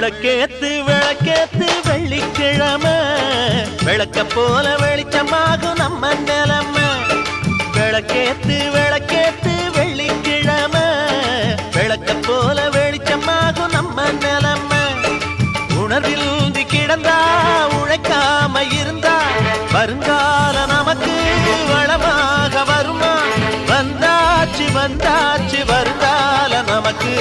விளக்கேத்து விளக்கேத்து வெள்ளிக்கிழமை விளக்க போல வெளிச்சமாகும் நம்ம நிலைமை. விளக்கேத்து விளக்கேத்து வெள்ளிக்கிழமை விளக்க போல வெளிச்சமாகும் நம்ம நிலைமை. உணர்வில் ஊந்தி கிடந்தா உழைக்காம இருந்தா வருங்கால நமக்கு வளமாக வருமா? வந்தாச்சு வந்தாச்சு வருங்கால நமக்கு.